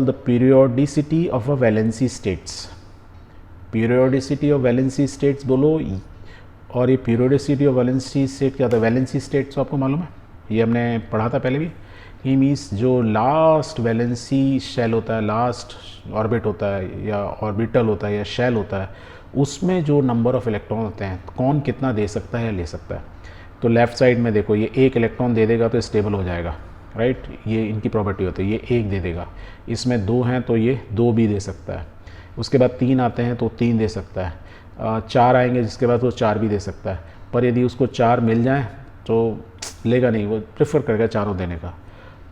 the periodicity of a valency states. periodicity of valency states बोलो, और ये periodicity of valency state क्या था? valency states आपको मालूम है, ये हमने पढ़ा था पहले भी। ये मीन्स जो लास्ट वैलेंसी शेल होता है, लास्ट ऑर्बिट होता है या ऑर्बिटल होता है या शेल होता है, उसमें जो नंबर ऑफ इलेक्ट्रॉन होते हैं, कौन कितना दे सकता है या ले सकता है। तो लेफ़्ट साइड में देखो, ये एक इलेक्ट्रॉन दे देगा तो स्टेबल हो जाएगा, राइट, ये इनकी प्रॉपर्टी होती है। ये एक दे देगा, इसमें दो हैं तो ये दो भी दे सकता है। उसके बाद तीन आते हैं तो तीन दे सकता है। चार आएंगे जिसके बाद वो चार भी दे सकता है। पर यदि उसको चार मिल जाए तो लेगा नहीं, वो प्रेफर करेगा चारों देने का।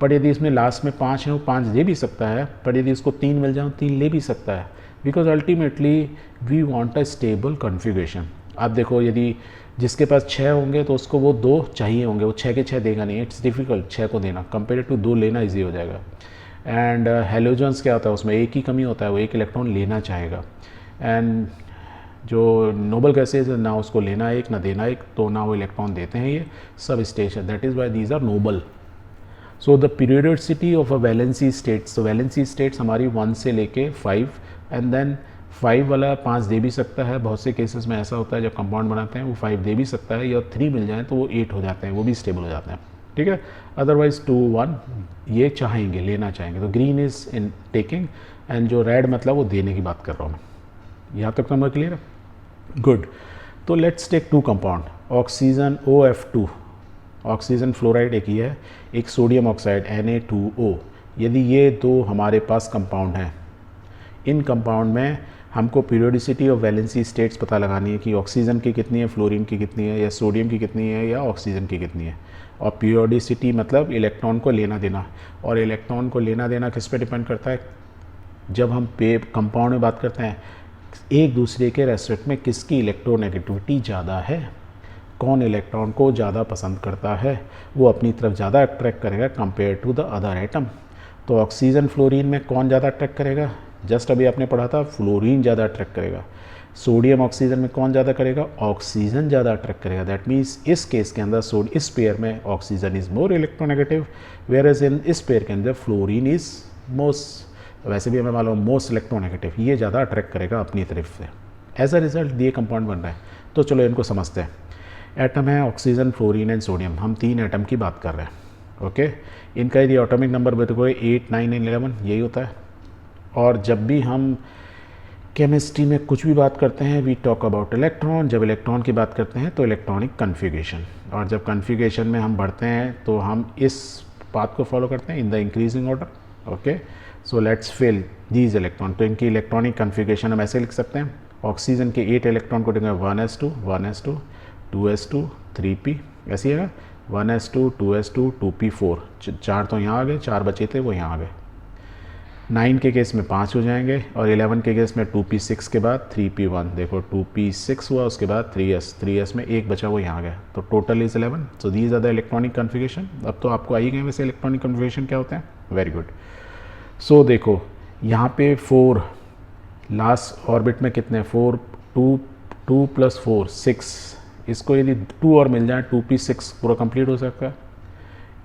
पर यदि इसमें लास्ट में पाँच हैं, वो पाँच दे भी सकता है। पर यदि उसको तीन मिल जाए, तीन ले भी सकता है, because ultimately we want a stable configuration. आप देखो, यदि जिसके पास छः होंगे तो उसको वो दो चाहिए होंगे, वो छः के छः देगा नहीं, इट्स डिफ़िकल्ट छः को देना, कंपेयर टू दो लेना ईजी हो जाएगा। एंड हेलोजन्स क्या होता है, उसमें एक ही कमी होता है, वो एक इलेक्ट्रॉन लेना चाहेगा। एंड जो नोबल गैसेज ना उसको लेना एक ना देना एक, तो ना वो इलेक्ट्रॉन देते हैं, ये सब station, that is why these are noble. So the periodicity of a valency states, तो वैलेंसी स्टेट्स हमारी 1 से लेके 5, एंड देन 5 वाला 5 दे भी सकता है। बहुत से केसेस में ऐसा होता है जब कंपाउंड बनाते हैं वो 5 दे भी सकता है, या 3 मिल जाए तो वो 8 हो जाते हैं, वो भी स्टेबल हो जाते हैं, ठीक है। अदरवाइज 2 1 ये चाहेंगे, लेना चाहेंगे। तो green is in taking, and जो रेड मतलब वो देने की बात कर रहा हूँ मैं। यहाँ तक समझ क्लियर है? गुड। तो let's take 2 compound, oxygen OF2, oxygen fluoride एक ही है, एक सोडियम ऑक्साइड Na2O। यदि ये दो हमारे पास कंपाउंड हैं, इन कंपाउंड में हमको पीरियोडिसिटी ऑफ वैलेंसी स्टेट्स पता लगानी है कि ऑक्सीजन की कितनी है, फ्लोरीन की कितनी है, या सोडियम की कितनी है, या ऑक्सीजन की कितनी है। और पीरियोडिसिटी मतलब इलेक्ट्रॉन को लेना देना, और इलेक्ट्रॉन को लेना देना किस पे डिपेंड करता है? जब हम कंपाउंड में बात करते हैं, एक दूसरे के रेस्पेक्ट में किसकी इलेक्ट्रोनेगेटिविटी ज़्यादा है, कौन इलेक्ट्रॉन को ज़्यादा पसंद करता है, वो अपनी तरफ ज़्यादा अट्रैक्ट करेगा compare to the other atom. तो ऑक्सीजन फ्लोरीन में कौन ज़्यादा अट्रैक्ट करेगा? जस्ट अभी आपने पढ़ा था, फ्लोरीन ज़्यादा अट्रैक्ट करेगा। सोडियम ऑक्सीजन में कौन ज़्यादा करेगा? ऑक्सीजन ज़्यादा अट्रैक्ट करेगा। दैट मीन्स इस केस के अंदर इस पेयर में oxygen is more electronegative, whereas in इस पेयर के अंदर फ्लोरीन इज़ मोस्ट, वैसे भी हमें मालूम मोस्ट इलेक्ट्रोनेगेटिव, ये ज़्यादा अट्रैक्ट करेगा अपनी तरफ से। एज अ रिजल्ट ये कंपाउंड बन रहा है। तो चलो इनको समझते हैं। एटम है ऑक्सीजन, फ्लोरीन एंड सोडियम, हम 3 एटम की बात कर रहे हैं, ओके। इनका यदि एटॉमिक नंबर देखो 8 9 एंड 11 यही होता है। और जब भी हम केमिस्ट्री में कुछ भी बात करते हैं, वी टॉक अबाउट इलेक्ट्रॉन। जब इलेक्ट्रॉन की बात करते हैं तो इलेक्ट्रॉनिक कन्फिगरेशन, और जब कन्फिगरेशन में हम बढ़ते हैं तो हम इस बात को फॉलो करते हैं in the increasing order, okay. So let's fill these electron. तो इनकी इलेक्ट्रॉनिक कन्फिगरेशन हम ऐसे लिख सकते हैं, ऑक्सीजन के 8 इलेक्ट्रॉन को देंगे 1s2 1s2 2s2 3p, ऐसी है 1s2 2s2 2p4, 4 तो यहाँ आ गए, 4 बचे थे वो यहाँ आ गए। 9 के केस में 5 हो जाएंगे, और 11 के केस में 2p6 के बाद 3p1, देखो 2p6 हुआ, उसके बाद 3s में एक बचा वो यहाँ आ गया, तो total is 11। So these are the electronic configuration. अब तो आपको आई गए वैसे इलेक्ट्रॉनिक कन्फिगरेशन क्या होते हैं। Very good. सो देखो यहाँ पे 4 लास्ट ऑर्बिट में कितने, 4 2 + 4 6, इसको यदि 2 और मिल जाए 2p6 पूरा कंप्लीट हो सकता है।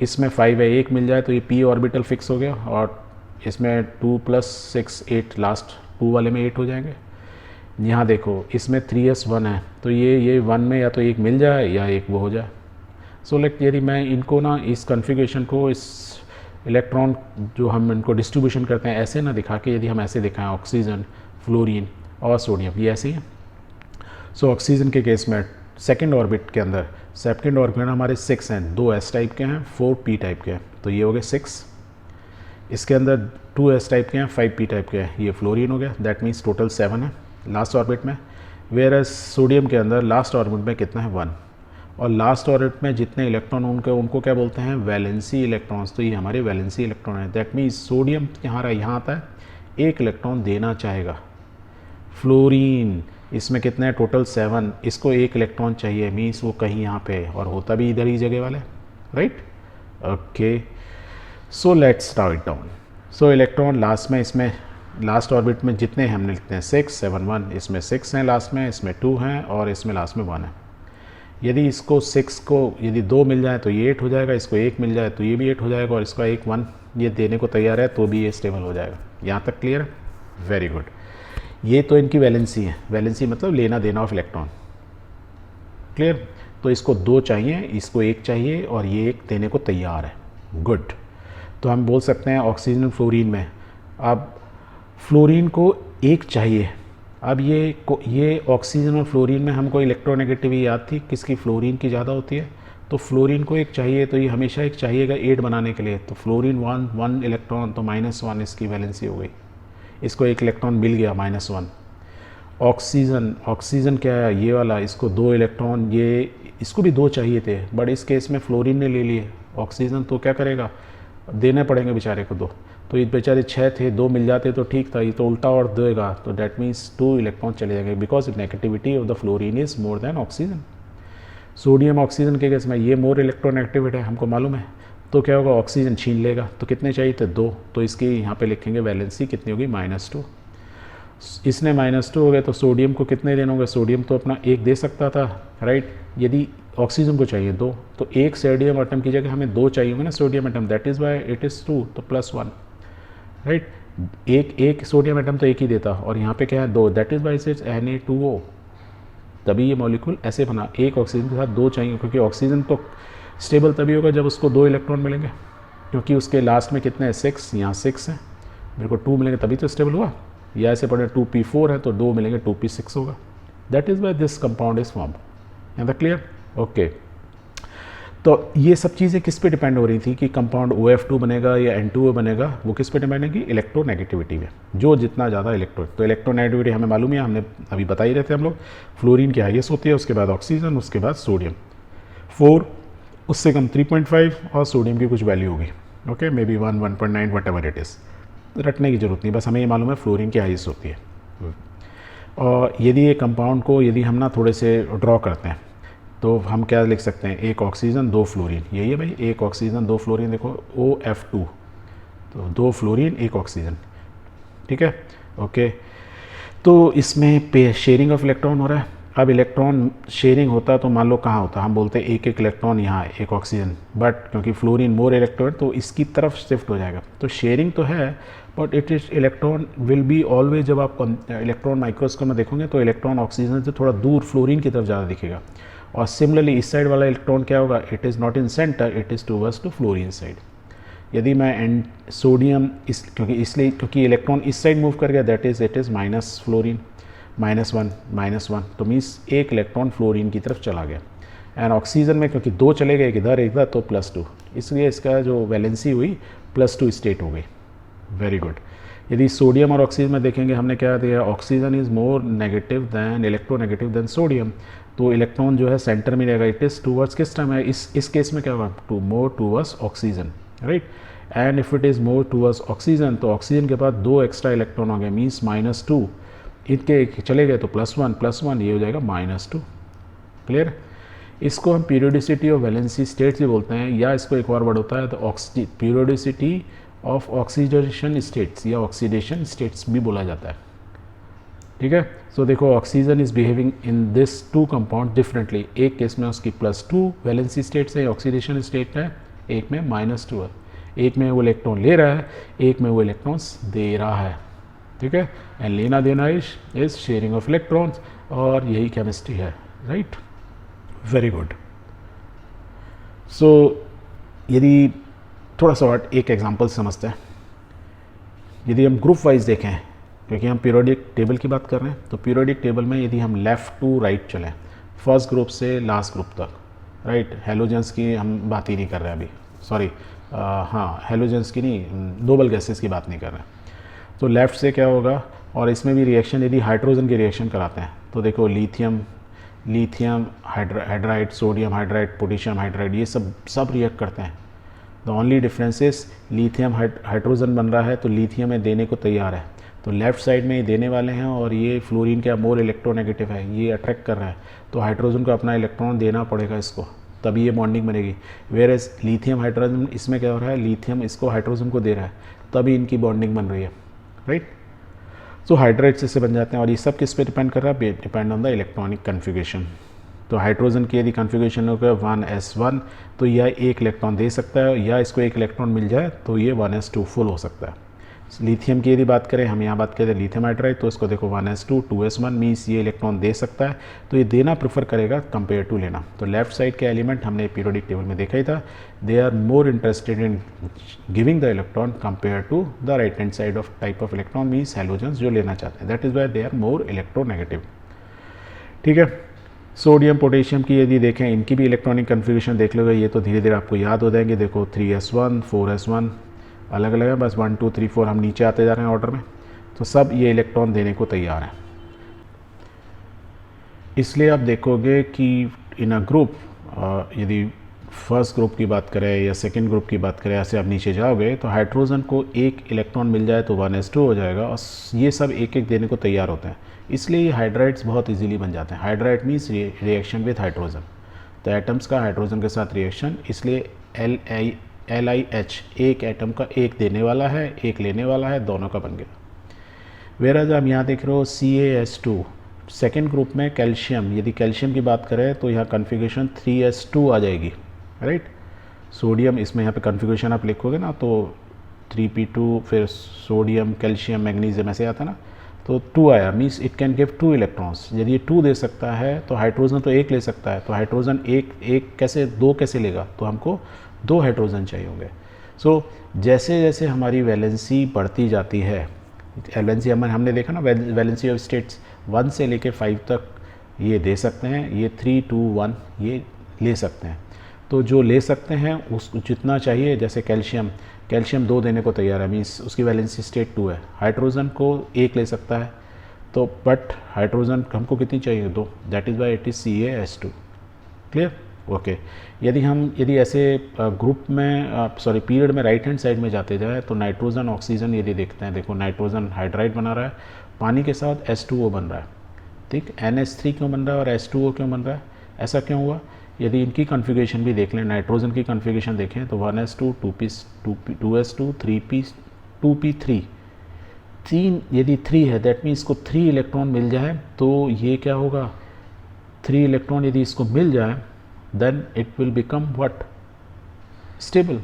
इसमें 5 है, एक मिल जाए तो ये p ऑर्बिटल फिक्स हो गया, और इसमें 2 + 6 8, लास्ट 2 वाले में 8 हो जाएंगे। यहाँ देखो इसमें 3s1 है, तो ये 1 में या तो एक मिल जाए या एक वो हो जाए। सो लाइक यदि मैं इनको ना, इस कन्फिगरेशन को, इस इलेक्ट्रॉन जो हम इनको डिस्ट्रीब्यूशन करते हैं ऐसे ना दिखा के, यदि हम ऐसे दिखाएं ऑक्सीजन, फ्लोरीन और सोडियम, ये ऐसे ही है। सो ऑक्सीजन के केस में सेकेंड ऑर्बिट के अंदर, सेकेंड ऑर्बिट में हमारे 6 हैं, 2 s टाइप के हैं, 4 p टाइप के हैं, तो ये हो गए 6। इसके अंदर 2 s टाइप के हैं, 5 p टाइप के हैं, ये फ्लोरीन हो गया। दैट मीन्स टोटल 7 है लास्ट ऑर्बिट में। वेयर एज सोडियम के अंदर लास्ट ऑर्बिट में कितना है, 1, और लास्ट ऑर्बिट में जितने इलेक्ट्रॉन उनको क्या बोलते हैं, वैलेंसी इलेक्ट्रॉन्स। तो ये हमारे वैलेंसी इलेक्ट्रॉन है। दैट मीन्स सोडियम यहाँ आता है, एक इलेक्ट्रॉन देना चाहेगा। फ्लोरीन इसमें कितने हैं, टोटल 7, इसको एक इलेक्ट्रॉन चाहिए, मीन्स वो कहीं यहाँ पे है, और होता भी इधर ही जगह वाले, right, okay. So let's write down. So electron last में, इसमें लास्ट ऑर्बिट में जितने हैं हमने लिखते हैं 6 7 1, इसमें 6 हैं लास्ट में, इसमें 2 हैं, और इसमें लास्ट में 1 है। यदि इसको 6 को यदि 2 मिल जाए तो ये 8 हो जाएगा, इसको 1 मिल जाए तो ये भी 8 हो जाएगा, और इसका 1 1 ये देने को तैयार है तो भी ये स्टेबल हो जाएगा। यहाँ तक क्लियर है? Very good. ये तो इनकी वैलेंसी है, वैलेंसी मतलब लेना देना ऑफ इलेक्ट्रॉन। क्लियर? तो इसको 2 चाहिए, इसको 1 चाहिए और ये 1 देने को तैयार है। गुड। तो हम बोल सकते हैं ऑक्सीजन और फ्लोरीन में, अब फ्लोरीन को 1 चाहिए। अब ये ऑक्सीजन और फ्लोरीन में हमको इलेक्ट्रोनेगेटिविटी याद थी किसकी, फ्लोरीन की ज़्यादा होती है। तो फ्लोरीन को 1 चाहिए, तो ये हमेशा 1 चाहिएगा 8 बनाने के लिए। तो फ्लोरीन 1 इलेक्ट्रॉन, तो -1 इसकी वैलेंसी हो गई। इसको 1 इलेक्ट्रॉन मिल गया, -1। ऑक्सीजन क्या है, ये वाला, इसको 2 इलेक्ट्रॉन, ये इसको भी 2 चाहिए थे, बट इस केस में फ्लोरीन ने ले लिए। ऑक्सीजन तो क्या करेगा, देने पड़ेंगे बेचारे को 2। तो ये बेचारे 6 थे, 2 मिल जाते तो ठीक था, ये तो उल्टा और देगा, तो डैट मीन्स 2 इलेक्ट्रॉन चले जाएंगे because negativity of the fluorine is more than oxygen. Sodium oxygen के केस में ये मोर इलेक्ट्रोनेगेटिविटी है, हमको मालूम है। तो क्या होगा, ऑक्सीजन छीन लेगा। तो कितने चाहिए थे, 2। तो इसकी यहाँ पे लिखेंगे वैलेंसी कितनी होगी, -2। इसने -2 हो गए, तो सोडियम को कितने देने होंगे, सोडियम तो अपना 1 दे सकता था, राइट। यदि ऑक्सीजन को चाहिए 2, तो 1 सोडियम एटम की जगह हमें 2 चाहिए होंगे ना sodium atom, that is why it is 2, तो +1, राइट। एक सोडियम एटम तो 1 ही देता, और यहाँ पे क्या है 2, that is why it's Na2O। तभी ये मॉलिक्यूल ऐसे बना, 1 ऑक्सीजन के साथ 2 चाहिए, क्योंकि ऑक्सीजन तो स्टेबल तभी होगा जब उसको 2 इलेक्ट्रॉन मिलेंगे, क्योंकि उसके लास्ट में कितने हैं, 6, यहाँ 6 है, मेरे को 2 मिलेंगे तभी तो स्टेबल हुआ। या ऐसे पढ़े 2p4 है तो 2 मिलेंगे, 2p6 होगा। That is why this compound is form. यहाँ तक क्लियर? ओके। तो ये सब चीज़ें किस पे डिपेंड हो रही थी कि कंपाउंड OF2 बनेगा या N2O बनेगा, वो किस पे डिपेंड है कि इलेक्ट्रोनेगेटिविटी में, जो जितना ज़्यादा तो इलेक्ट्रोनेगेटिविटी हमें मालूम है, हमने अभी बता ही रहते हैं हम लोग। फ्लोरीन की हाईएस्ट होती है, उसके बाद ऑक्सीजन, उसके बाद सोडियम 4, उससे कम 3.5, और सोडियम की कुछ वैल्यू होगी, okay, may be 1, 1.9, what ever it is. रटने की जरूरत नहीं, बस हमें ये मालूम है फ्लोरीन की हाईएस्ट होती है। और यदि ये कंपाउंड को यदि हम ना थोड़े से ड्रॉ करते हैं, तो हम क्या लिख सकते हैं, 1 ऑक्सीजन 2 फ्लोरीन, यही है भाई, 1 ऑक्सीजन 2 फ्लोरीन, देखो OF2, तो 2 फ्लोरीन 1 ऑक्सीजन, ठीक है, ओके। तो इसमें शेयरिंग ऑफ इलेक्ट्रॉन हो रहा है। अब इलेक्ट्रॉन शेयरिंग होता तो मान लो कहाँ होता, हम बोलते हैं 1 इलेक्ट्रॉन यहाँ है, 1 ऑक्सीजन, बट क्योंकि फ्लोरीन मोर इलेक्ट्रॉन तो इसकी तरफ शिफ्ट हो जाएगा। तो शेयरिंग तो है, but it is electron will be always, जब आप इलेक्ट्रॉन माइक्रोस्कोप में देखोगे तो इलेक्ट्रॉन ऑक्सीजन से थोड़ा दूर फ्लोरीन की तरफ ज़्यादा दिखेगा। और सिमिलरली इस साइड वाला इलेक्ट्रॉन क्या होगा, it is not in center, it is towards to fluorine side. यदि मैं सोडियम क्योंकि इलेक्ट्रॉन इस साइड मूव कर गया, that is it is minus fluorine, -1, तो मीन्स 1 इलेक्ट्रॉन फ्लोरीन की तरफ चला गया। एंड ऑक्सीजन में क्योंकि 2 चले गए, इधर तो +2, इसलिए इसका जो वैलेंसी हुई +2 स्टेट हो गई। Very good. यदि सोडियम और ऑक्सीजन में देखेंगे, हमने क्या दिया, oxygen is more negative than electronegative than sodium, तो इलेक्ट्रॉन जो है सेंटर में रहेगा, इट इज़ टूवर्ड्स किस टाइम है, इस केस में क्या होगा, more towards oxygen, right. And if it is more towards oxygen, तो ऑक्सीजन के बाद 2 एक्स्ट्रा इलेक्ट्रॉन हो गए, मीन्स -2, इनके चले गए तो +1, ये हो जाएगा -2। क्लियर? इसको हम पीरियोडिसिटी ऑफ वैलेंसी स्टेट्स भी बोलते हैं, या इसको एक और वर्ड होता है तो पीरियोडिसिटी ऑफ ऑक्सीडेशन स्टेट्स या ऑक्सीडेशन स्टेट्स भी बोला जाता है, ठीक है। सो देखो, oxygen is behaving in this 2 compound differently. एक केस में उसकी +2 वैलेंसी स्टेट्स है, ऑक्सीडेशन स्टेट है, एक में -2 है। एक में वो इलेक्ट्रॉन ले रहा है, एक में वो इलेक्ट्रॉन्स दे रहा है, ठीक है। एंड लेना देना इज शेयरिंग ऑफ इलेक्ट्रॉन्स, और यही केमिस्ट्री है, राइट। Very good. सो यदि थोड़ा सा एक एग्जांपल समझते हैं, यदि हम ग्रुप वाइज देखें, क्योंकि हम पीरियोडिक टेबल की बात कर रहे हैं, तो पीरियोडिक टेबल में यदि हम लेफ़्ट टू राइट चलें, फर्स्ट ग्रुप से लास्ट ग्रुप तक, राइट, हेलोजेंस की हम बात ही नहीं कर रहे हैं अभी, सॉरी, हाँ, हेलोजेंस की नहीं, नोबल गैसेस की बात नहीं कर रहे हैं। तो लेफ़्ट से क्या होगा, और इसमें भी रिएक्शन यदि हाइड्रोजन की रिएक्शन कराते हैं, तो देखो lithium hydride, sodium hydride, potassium hydride, ये सब रिएक्ट करते हैं। The only difference is lithium hydrogen बन रहा है, तो लिथियम में देने को तैयार है, तो लेफ़्ट साइड में ये देने वाले हैं, और ये फ्लोरीन क्या मोर इलेक्ट्रोनेगेटिव है, ये अट्रैक्ट कर रहा है, तो हाइड्रोजन को अपना इलेक्ट्रॉन देना पड़ेगा इसको, तभी ये बॉन्डिंग बनेगी। वेयर एज लिथियम हाइड्रोजन, इसमें क्या हो रहा है, लिथियम इसको हाइड्रोजन को दे रहा है, तभी इनकी बॉन्डिंग बन रही है, राइट। तो हाइड्राइड्स इससे बन जाते हैं, और ये सब किस पे डिपेंड कर रहा है, depend on the electronic configuration. तो हाइड्रोजन की यदि कन्फिगरेशन होगा 1s1 तो यह एक इलेक्ट्रॉन दे सकता है, या इसको एक इलेक्ट्रॉन मिल जाए तो ये 1s2 फुल हो सकता है। लिथियम की यदि बात करें, हम यहाँ बात करें लिथियम हाइड्राइड, तो इसको देखो 1s2 2s1 मीन्स ये इलेक्ट्रॉन दे सकता है, तो ये देना प्रेफर करेगा कंपेयर टू लेना। तो लेफ्ट साइड के एलिमेंट हमने पीरियोडिक टेबल में देखा ही था, they are more interested in giving the electron compare to the right hand side of type of electron means halogens जो लेना चाहते हैं, that is why they are more electronegative. ठीक है, सोडियम पोटेशियम की यदि देखें, इनकी भी इलेक्ट्रॉनिक कन्फिगरेशन देख लोगे, ये तो धीरे धीरे आपको याद हो जाएंगे। देखो 3s1 4s1 अलग अलग है, बस 1 2 3 4 हम नीचे आते जा रहे हैं ऑर्डर में, तो सब ये इलेक्ट्रॉन देने को तैयार हैं। इसलिए आप देखोगे कि इन अ ग्रुप, यदि फर्स्ट ग्रुप की बात करें या सेकंड ग्रुप की बात करें, ऐसे आप नीचे जाओगे तो हाइड्रोजन को एक इलेक्ट्रॉन मिल जाए तो 1s2 हो जाएगा, और ये सब एक एक देने को तैयार होते हैं। इसलिए ये हाइड्राइड्स बहुत इजीली बन जाते हैं। Hydride means reaction with hydrogen, तो एटम्स का हाइड्रोजन के साथ रिएक्शन, इसलिए LiH एक एटम का एक देने वाला है एक लेने वाला है, दोनों का बन गया। वेराज आप यहाँ देख रहे हो CaS2 सेकेंड ग्रुप में कैल्शियम, यदि कैल्शियम की बात करें तो यहाँ कन्फिगरेशन 3s2 आ जाएगी, राइट। सोडियम इसमें यहाँ पे कन्फिगरेशन आप लिखोगे ना तो 3p2, फिर सोडियम कैल्शियम मैग्नीशियम ऐसे आता ना, तो 2 आया means it can give 2 electrons. यदि ये 2 दे सकता है तो हाइड्रोजन तो एक ले सकता है, तो हाइड्रोजन एक कैसे 2 कैसे लेगा, तो हमको 2 हाइड्रोजन चाहिए होंगे। सो जैसे जैसे हमारी वैलेंसी बढ़ती जाती है, वैलेंसी हमने देखा ना, वैलेंसी ऑफ स्टेट्स 1 से लेके 5 तक ये दे सकते हैं, ये 3 2 1 ये ले सकते हैं। तो जो ले सकते हैं उस जितना चाहिए, जैसे कैल्शियम 2 देने को तैयार है, मीन्स उसकी वैलेंसी स्टेट 2 है, हाइड्रोजन को 1 ले सकता है, तो बट हाइड्रोजन हमको कितनी चाहिए 2, that is why it is CaS2। Clear, okay. यदि ऐसे ग्रुप में सॉरी पीरियड में राइट हैंड साइड में जाते जाए तो नाइट्रोजन ऑक्सीजन यदि देखते हैं, देखो नाइट्रोजन हाइड्राइड बना रहा है, पानी के साथ H2O बन रहा है, ठीक। NH3 क्यों बन रहा है और H2O क्यों बन रहा है, ऐसा क्यों हुआ? यदि इनकी कन्फिगरेशन भी देख लें, नाइट्रोजन की कन्फिगरेशन देखें तो 1s2 2s2 3p 2p3 3, यदि 3 है दैट मीन्स इसको 3 इलेक्ट्रॉन मिल जाए तो ये क्या होगा, 3 इलेक्ट्रॉन यदि इसको मिल जाए then it will become what, stable.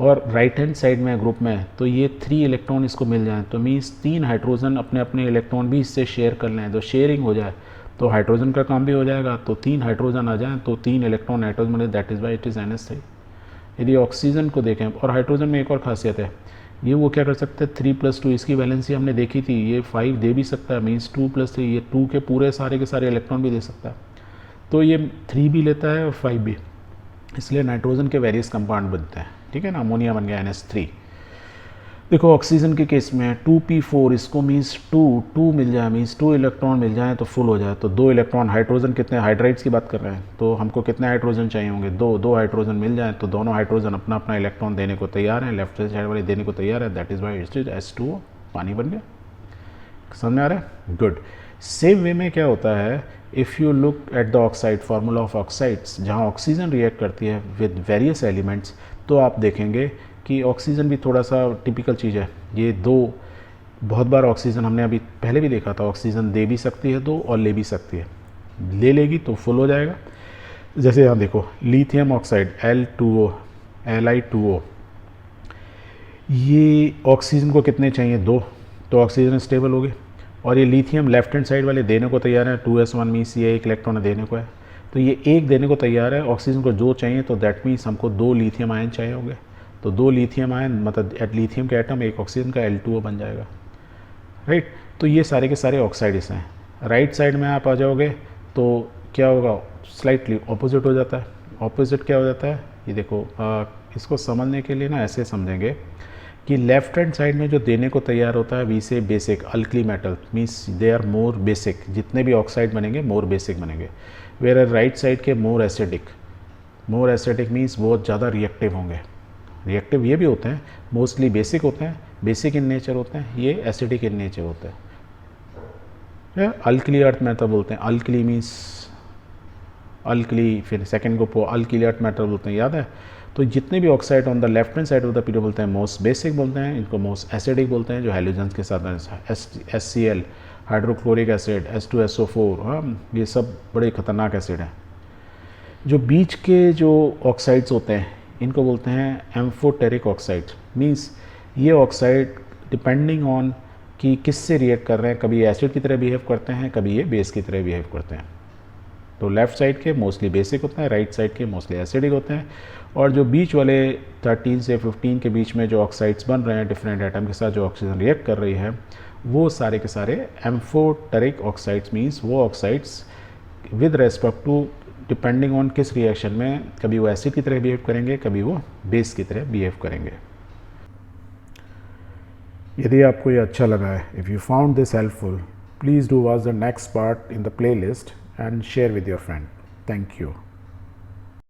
और राइट हैंड साइड में ग्रुप में तो ये 3 इलेक्ट्रॉन इसको मिल जाए तो मीन्स 3 हाइड्रोजन अपने अपने इलेक्ट्रॉन भी इससे शेयर कर लें, तो शेयरिंग हो जाए तो हाइड्रोजन का काम भी हो जाएगा, तो 3 हाइड्रोजन आ जाएँ तो 3 इलेक्ट्रॉन हाइड्रोजन मिले, that is why it is NH3। यदि ऑक्सीजन को देखें, और हाइड्रोजन में एक और खासियत है, ये वो क्या कर सकते हैं 3 + 2, इसकी वैलेंसी हमने देखी थी, ये 5 दे भी सकता है, मीन्स 2 + 3 ये 2 के पूरे सारे के सारे इलेक्ट्रॉन भी दे सकता है, तो ये 3 भी लेता है और 5 भी, इसलिए नाइट्रोजन के वेरियस कंपाउंड बनते हैं, ठीक है ना। अमोनिया बन गया NH3। देखो ऑक्सीजन के केस में 2p4, इसको मीन्स 2 मिल जाए, मीन्स 2 इलेक्ट्रॉन मिल जाए तो फुल हो जाए, तो 2 इलेक्ट्रॉन, हाइड्रोजन कितने, हाइड्राइड्स की बात कर रहे हैं तो हमको कितने हाइड्रोजन चाहिए होंगे, 2 हाइड्रोजन मिल जाए तो दोनों हाइड्रोजन अपना अपना इलेक्ट्रॉन देने को तैयार है, लेफ्ट साइड वाले देने को तैयार है, that is why it is H2O, पानी बन गया। समझ में आ रहा है, गुड। सेम वे में क्या होता है, if you look at the oxide, formula of oxides, जहाँ ऑक्सीजन रिएक्ट करती है विद वेरियस एलिमेंट्स, तो आप देखेंगे कि ऑक्सीजन भी थोड़ा सा टिपिकल चीज़ है। ये 2 बहुत बार ऑक्सीजन हमने अभी पहले भी देखा था, ऑक्सीजन दे भी सकती है 2 और ले भी सकती है, ले लेगी तो फुल हो जाएगा। जैसे यहाँ देखो लिथियम ऑक्साइड L2O Li2O, ये ऑक्सीजन को कितने चाहिए 2, तो ऑक्सीजन स्टेबल हो गई, और ये लिथियम लेफ्ट हैंड साइड वाले देने को तैयार है, 2s1 मीन्स ये 1 इलेक्ट्रॉन देने को है, तो ये 1 देने को तैयार है, ऑक्सीजन को जो चाहिए, तो दैट मीन्स हमको 2 लिथियम आयन चाहिए होंगे, तो 2 लिथियम आयन मतलब लिथियम के एटम 1 ऑक्सीजन का L2O बन जाएगा, राइट। तो ये सारे के सारे ऑक्साइड्स हैं। राइट साइड में आप आ जाओगे तो क्या होगा, स्लाइटली ऑपोजिट हो जाता है। ऑपोजिट क्या हो जाता है, ये देखो इसको समझने के लिए ना ऐसे समझेंगे कि लेफ्ट हैंड साइड में जो देने को तैयार होता है we say basic alkali metal means they are more basic, जितने भी ऑक्साइड बनेंगे मोर बेसिक बनेंगे, वेयर राइट साइड के मोर एसिडिक मीन्स बहुत ज़्यादा रिएक्टिव होंगे। रिएक्टिव ये भी होते हैं, मोस्टली बेसिक होते हैं, बेसिक इन नेचर होते हैं, ये एसिडिक इन नेचर होते हैं। अल्कली अर्थ मेटल बोलते हैं, अल्कली मीन्स अल्कली, फिर सेकेंड ग्रुप को अल्किली अर्थ मेटल बोलते हैं, याद है। तो जितने भी oxide on the left hand side of the period बोलते हैं मोस्ट बेसिक बोलते हैं, इनको मोस्ट एसिडिक बोलते हैं, जो हैलोजेंस के साथ HCl, हाइड्रोक्लोरिक एसिड, H2SO4, हाँ, ये सब बड़े खतरनाक एसिड हैं। जो बीच के जो ऑक्साइड्स होते हैं इनको बोलते हैं एम्फोटेरिक ऑक्साइड। मींस ये ऑक्साइड डिपेंडिंग ऑन कि किससे रिएक्ट कर रहे हैं, कभी एसिड की तरह बिहेव करते हैं, कभी ये बेस की तरह बिहेव करते हैं। तो लेफ़्ट साइड के मोस्टली बेसिक होते हैं, राइट साइड के मोस्टली एसिडिक होते हैं, और जो बीच वाले 13 से 15 के बीच में जो ऑक्साइड्स बन रहे हैं डिफरेंट एटम के साथ जो ऑक्सीजन रिएक्ट कर रही है, वो सारे के सारे एम्फोटेरिक ऑक्साइड्स। मीन्स वो oxides with respect to depending on किस रिएक्शन में, कभी वो एसिड की तरह बिहेव करेंगे, कभी वो बेस की तरह बिहेव करेंगे। यदि आपको ये अच्छा लगा है, if you found this helpful, please do watch the next part in the playlist and share with your friend. Thank you.